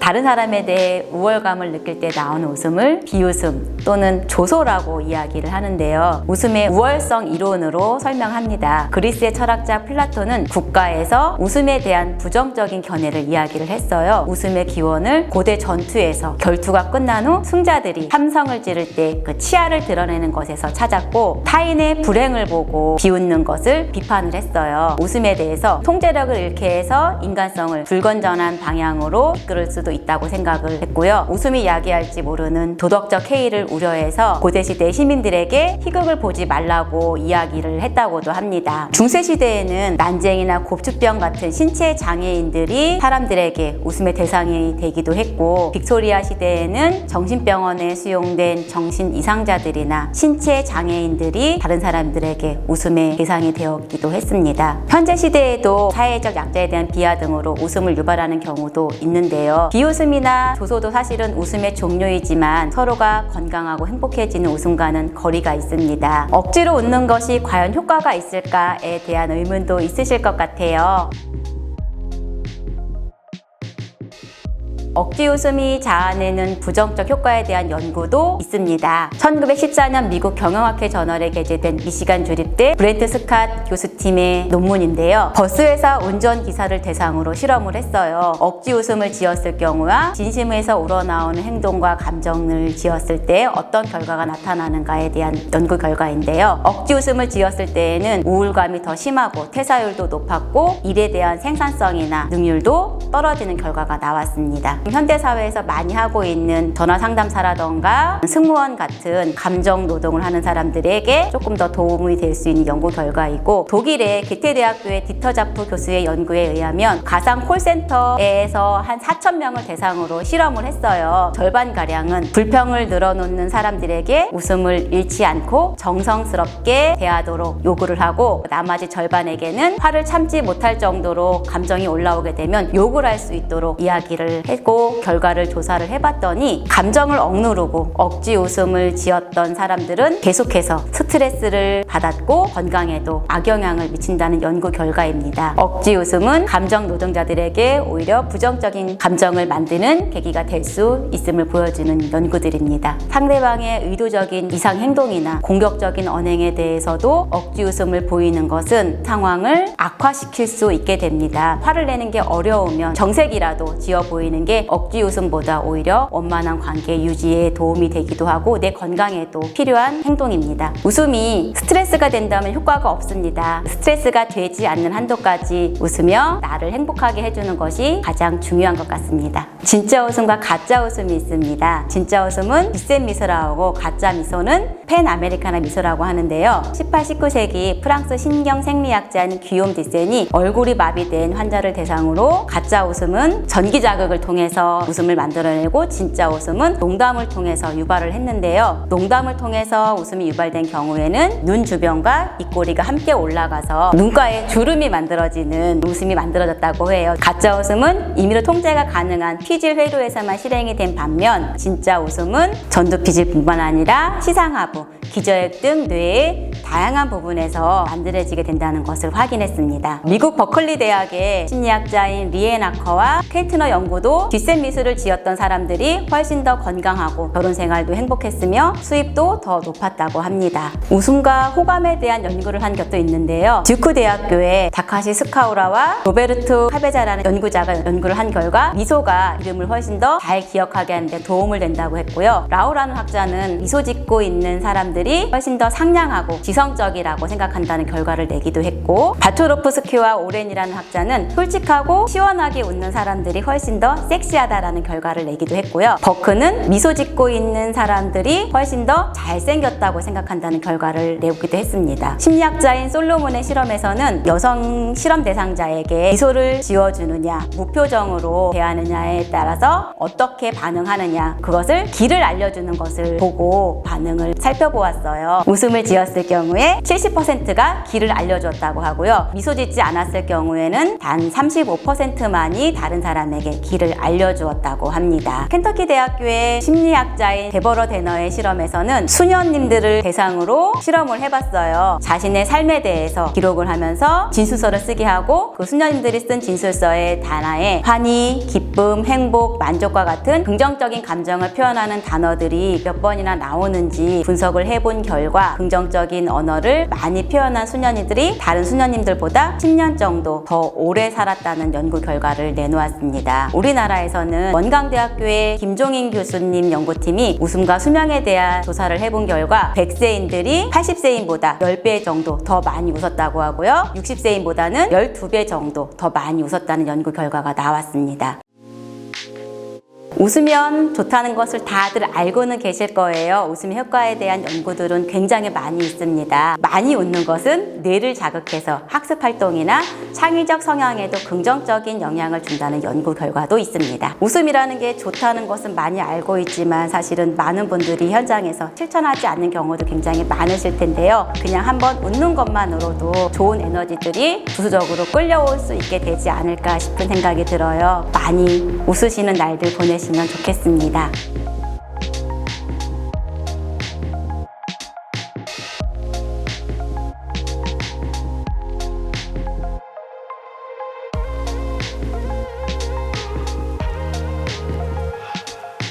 다른 사람에 대해 우월감을 느낄 때 나오는 웃음을 비웃음 또는 조소라고 이야기를 하는데요. 웃음의 우월성 이론으로 설명합니다. 그리스의 철학자 플라톤은 국가에서 웃음에 대한 부정적인 견해를 이야기를 했어요. 웃음의 기원을 고대 전투에서 결투가 끝난 후 승자들이 함성을 지를 때 그 치아를 드러내는 것에서 찾았고, 타인의 불행을 보고 비웃는 것을 비판을 했어요. 웃음에 대해서 통제력을 잃게 해서 인간성을 불건전한 방향으로 이끌을 수도 있다고 생각을 했고요. 웃음이 야기할지 모르는 도덕적 해이를 우려해서 고대시대 시민들에게 희극을 보지 말라고 이야기를 했다고도 합니다. 중세시대에는 난쟁이나 곱추병 같은 신체 장애인들이 사람들에게 웃음의 대상이 되기도 했고, 빅토리아 시대에는 정신병원에 수용된 정신 이상자들이나 신체 장애인들이 다른 사람들에게 웃음의 대상이 되었기도 했습니다. 현재 시대에도 사회적 약자에 대한 비하 등으로 웃음을 유발하는 경우도 있는데요. 비웃음이나 조소도 사실은 웃음의 종류이지만 서로가 건강하고 행복해지는 웃음과는 거리가 있습니다. 억지로 웃는 것이 과연 효과가 있을까에 대한 의문도 있으실 것 같아요. 억지 웃음이 자아내는 부정적 효과에 대한 연구도 있습니다. 1914년 미국 경영학회 저널에 게재된 미시간 주립대 브렌트 스캇 교수팀의 논문인데요. 버스회사 운전기사를 대상으로 실험을 했어요. 억지 웃음을 지었을 경우와 진심에서 우러나오는 행동과 감정을 지었을 때 어떤 결과가 나타나는가에 대한 연구 결과인데요. 억지 웃음을 지었을 때에는 우울감이 더 심하고 퇴사율도 높았고, 일에 대한 생산성이나 능률도 떨어지는 결과가 나왔습니다. 현대사회에서 많이 하고 있는 전화상담사라던가 승무원 같은 감정 노동을 하는 사람들에게 조금 더 도움이 될 수 있는 연구 결과이고, 독일의 게테대학교의 디터 자프 교수의 연구에 의하면 가상 콜센터에서 한 4,000명을 대상으로 실험을 했어요. 절반가량은 불평을 늘어놓는 사람들에게 웃음을 잃지 않고 정성스럽게 대하도록 요구를 하고, 나머지 절반에게는 화를 참지 못할 정도로 감정이 올라오게 되면 욕을 할 수 있도록 이야기를 했고, 결과를 조사를 해봤더니 감정을 억누르고 억지 웃음을 지었던 사람들은 계속해서 스트레스를 받았고 건강에도 악영향을 미친다는 연구 결과입니다. 억지 웃음은 감정 노동자들에게 오히려 부정적인 감정을 만드는 계기가 될 수 있음을 보여주는 연구들입니다. 상대방의 의도적인 이상 행동이나 공격적인 언행에 대해서도 억지 웃음을 보이는 것은 상황을 악화시킬 수 있게 됩니다. 화를 내는 게 어려우면 정색이라도 지어 보이는 게 억지 웃음보다 오히려 원만한 관계 유지에 도움이 되기도 하고 내 건강에도 필요한 행동입니다. 웃음이 스트레스가 된다면 효과가 없습니다. 스트레스가 되지 않는 한도까지 웃으며 나를 행복하게 해주는 것이 가장 중요한 것 같습니다. 진짜 웃음과 가짜 웃음이 있습니다. 진짜 웃음은 뒷셈 미소라고, 가짜 미소는 펜 아메리카나 미소라고 하는데요. 18, 19세기 프랑스 신경생리학자인 귀욤 디센이 얼굴이 마비된 환자를 대상으로 가짜 웃음은 전기 자극을 통해서 웃음을 만들어내고 진짜 웃음은 농담을 통해서 유발을 했는데요. 농담을 통해서 웃음이 유발된 경우에는 눈 주변과 입꼬리가 함께 올라가서 눈가에 주름이 만들어지는 웃음이 만들어졌다고 해요. 가짜 웃음은 임의로 통제가 가능한 피질 회로에서만 실행이 된 반면, 진짜 웃음은 전두피질뿐만 아니라 시상하부, 기저액 등 뇌의 다양한 부분에서 만들어지게 된다는 것을 확인했습니다. 미국 버클리 대학의 심리학자인 리에나커와 케이트너 연구도 뒷셈 미소를 지었던 사람들이 훨씬 더 건강하고 결혼 생활도 행복했으며 수입도 더 높았다고 합니다. 웃음과 호감에 대한 연구를 한 것도 있는데요. 듀크 대학교의 다카시 스카우라와 로베르트 카베자라는 연구자가 연구를 한 결과 미소가 이름을 훨씬 더 잘 기억하게 하는 데 도움을 된다고 했고요. 라우라는 학자는 미소 짓고 있는 사람들이 훨씬 더 상냥하고 지성적이라고 생각한다는 결과를 내기도 했고, 바투로프스키와 오렌이라는 학자는 솔직하고 시원하게 웃는 사람들이 훨씬 더 섹시하다라는 결과를 내기도 했고요. 버크는 미소 짓고 있는 사람들이 훨씬 더 잘생겼다고 생각한다는 결과를 내기도 했습니다. 심리학자인 솔로몬의 실험에서는 여성 실험 대상자에게 미소를 지어주느냐, 무표정으로 대하느냐에 따라서 어떻게 반응하느냐, 그것을 길을 알려주는 것을 보고 반응을 살펴보았습니다. 지어왔어요. 웃음을 지었을 경우에 70%가 길을 알려주었다고 하고요. 미소 짓지 않았을 경우에는 단 35%만이 다른 사람에게 길을 알려주었다고 합니다. 켄터키 대학교의 심리학자인 데버러 데너의 실험에서는 수녀님들을 대상으로 실험을 해봤어요. 자신의 삶에 대해서 기록을 하면서 진술서를 쓰게 하고 그 수녀님들이 쓴 진술서의 단어에 환희, 기쁨, 행복, 만족과 같은 긍정적인 감정을 표현하는 단어들이 몇 번이나 나오는지 분석을 해본 결과 긍정적인 언어를 많이 표현한 수녀님들이 다른 수녀님들보다 10년 정도 더 오래 살았다는 연구 결과를 내놓았습니다. 우리나라에서는 원광대학교의 김종인 교수님 연구팀이 웃음과 수명에 대한 조사를 해본 결과 100세인들이 80세인보다 10배 정도 더 많이 웃었다고 하고요. 60세인보다는 12배 정도 더 많이 웃었다는 연구 결과가 나왔습니다. 웃으면 좋다는 것을 다들 알고는 계실 거예요. 웃음의 효과에 대한 연구들은 굉장히 많이 있습니다. 많이 웃는 것은 뇌를 자극해서 학습 활동이나 창의적 성향에도 긍정적인 영향을 준다는 연구 결과도 있습니다. 웃음이라는 게 좋다는 것은 많이 알고 있지만 사실은 많은 분들이 현장에서 실천하지 않는 경우도 굉장히 많으실 텐데요. 그냥 한번 웃는 것만으로도 좋은 에너지들이 부수적으로 끌려올 수 있게 되지 않을까 싶은 생각이 들어요. 많이 웃으시는 날들 보내시면 좋겠습니다.